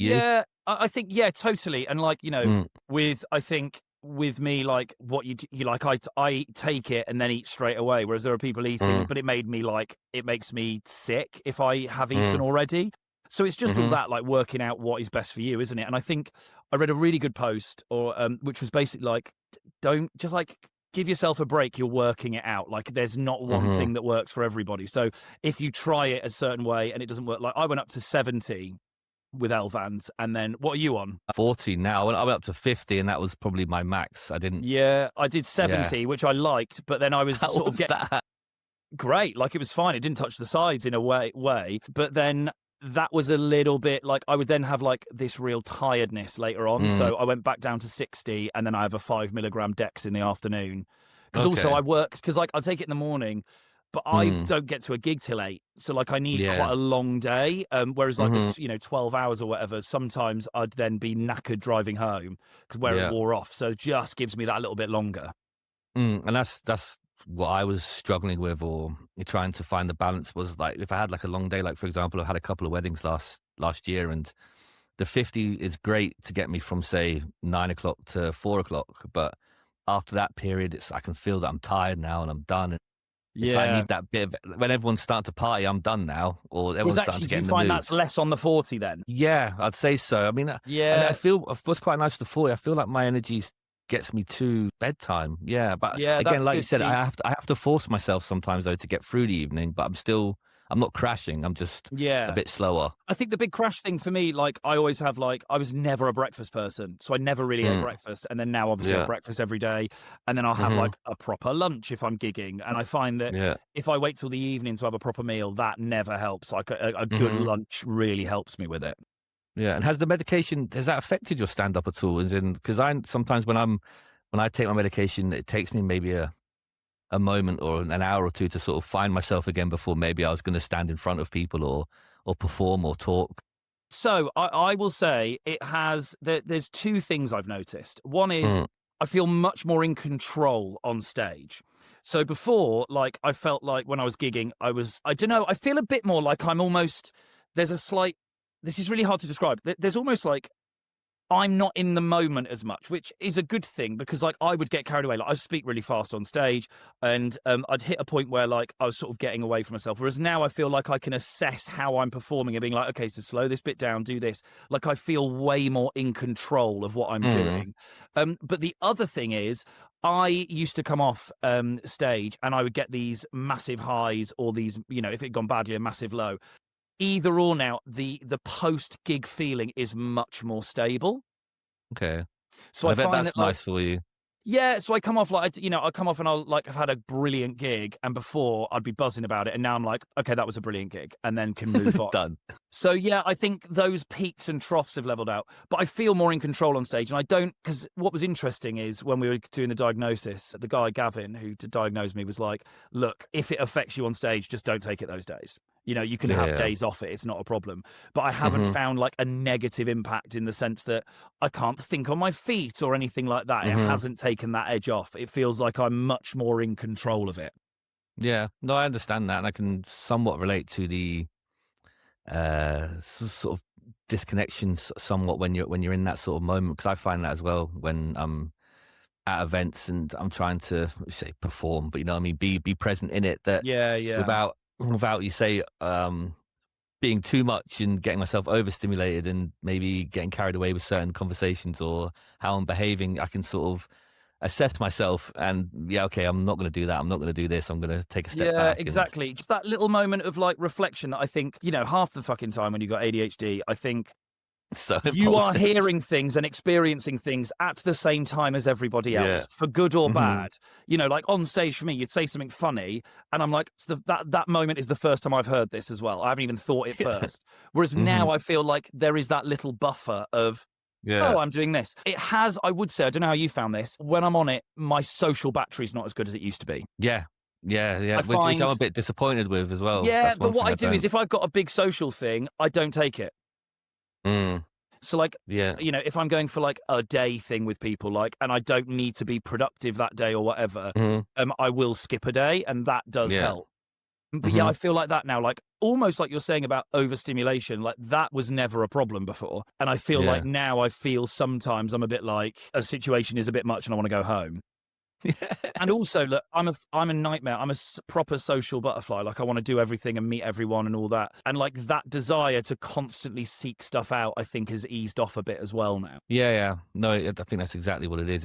You? I think, yeah, totally. And like, Mm, I think with me, like what you like, I take it and then eat straight away. Whereas there are people eating, mm, but it makes me sick if I have eaten mm, already. So it's just all mhm, that, like working out what is best for you, isn't it? And I think I read a really good post which was basically like, don't just like give yourself a break. You're working it out. Like there's not one mhm. thing that works for everybody. So if you try it a certain way and it doesn't work, like I went up to 70 with Elvans, and then what are you on? 40 now. I went up to 50, and that was probably my max. I didn't. Yeah, I did Yeah. 70, which I liked, but then I was How sort of was get that? great. Like it was fine. It didn't touch the sides in a way, but then that was a little bit like I would then have like this real tiredness later on. Mm, So I went back down to 60, and then I have a 5 milligram dex in the afternoon. Because also okay. I work, because like I'll take it in the morning, but I Mm, don't get to a gig till 8. So like I need quite yeah. a long day. Whereas like Mhm, 12 hours or whatever, sometimes I'd then be knackered driving home because where it yeah. wore off. So it just gives me that little bit longer. And that's what I was struggling with, or trying to find the balance was like if I had like a long day, like for example, I had a couple of weddings last year, and the 50 is great to get me from say 9 o'clock to 4 o'clock, but after that period, I can feel that I'm tired now and I'm done. It's like I Yeah. need that bit of when everyone's starting to party, I'm done now, or Was everyone's starting actually, to do get you in the find mood. that's less on the 40 then? Yeah, I'd say so. I mean, I Yeah. feel what's quite nice to 40. I feel like my energy gets me to bedtime. Yeah, but Yeah, again, that's like you good. said, See, I have to force myself sometimes though to get through the evening. But I'm not crashing. I'm just a yeah. bit slower. I think the big crash thing for me, like I always have, like I was never a breakfast person, so I never really ate Mm, breakfast. And then now, obviously, I have yeah. breakfast every day, and then I'll have Hmm. like a proper lunch if I'm gigging. And I find that Yeah. if I wait till the evening to have a proper meal, that never helps. Like a good Hmm. lunch really helps me with it. Yeah. And has the medication has that affected your stand up at all? As in, because I sometimes when I take my medication, it takes me maybe a moment or an hour or two to sort of find myself again before maybe I was going to stand in front of people or perform or talk. So I will say there's two things I've noticed. One is Mm, I feel much more in control on stage. So before, like I felt like when I was gigging, I don't know, I feel a bit more like I'm almost, there's a slight, this is really hard to describe. There's almost like I'm not in the moment as much, which is a good thing because like I would get carried away. Like I speak really fast on stage, and I'd hit a point where like I was sort of getting away from myself. Whereas now I feel like I can assess how I'm performing and being like, okay, so slow this bit down, do this. Like I feel way more in control of what I'm mm, doing. But the other thing is, I used to come off stage and I would get these massive highs or these, if it had gone badly, a massive low. Either or now, the post gig feeling is much more stable. okay. So And I I bet find that's that like, nice for you. yeah, so I come off like, I come off and I'll like, I've had a brilliant gig, and before I'd be buzzing about it. And now I'm like, okay, that was a brilliant gig, and then can move on. Done. So yeah, I think those peaks and troughs have leveled out, but I feel more in control on stage. And I don't, because what was interesting is when we were doing the diagnosis, the guy, Gavin, who diagnosed me was like, look, if it affects you on stage, just don't take it those days. You can have Yeah. days off it. It's not a problem. But I haven't Mhm, found like a negative impact in the sense that I can't think on my feet or anything like that. It mhm. hasn't taken that edge off. It feels like I'm much more in control of it. Yeah. No, I understand that, and I can somewhat relate to the, sort of disconnection somewhat when you're in that sort of moment, because I find that as well when I'm at events and I'm trying to say perform, but you know what I mean, be present in it, that Yeah, yeah. without you say, being too much and getting myself overstimulated and maybe getting carried away with certain conversations or how I'm behaving, I can sort of assess myself and yeah, okay, I'm not going to do that. I'm not going to do this. I'm going to take a step Yeah, back and exactly. Just that little moment of like reflection that I think, half the fucking time when you got ADHD, I think so you are impulsive. hearing things and experiencing things at the same time as everybody Yeah. else, for good or Hmm. bad. Like on stage for me, you'd say something funny, and I'm like, that moment is the first time I've heard this as well. I haven't even thought it Yeah. first. Whereas Hmm. now I feel like there is that little buffer of, Yeah. oh, I'm doing this. It has, I would say, I don't know how you found this. When I'm on it, my social battery's not as good as it used to be. Yeah. Yeah. Yeah. I Which I'm find, a bit disappointed with as well. yeah, That's but one what thing I I do is don't. if I've got a big social thing, I don't take it. Mm, So like, yeah. if I'm going for like a day thing with people, like, and I don't need to be productive that day or whatever, Mhm. I will skip a day, and that does Yeah. help. But yeah, Mhm. I feel like that now, like almost like you're saying about overstimulation, like that was never a problem before. And I feel like Yeah. now I feel sometimes I'm a bit like a situation is a bit much and I want to go home. And also, look, I'm a nightmare. I'm a proper social butterfly. Like I want to do everything and meet everyone and all that. And like that desire to constantly seek stuff out, I think has eased off a bit as well now. Yeah, yeah. No, I think that's exactly what it is.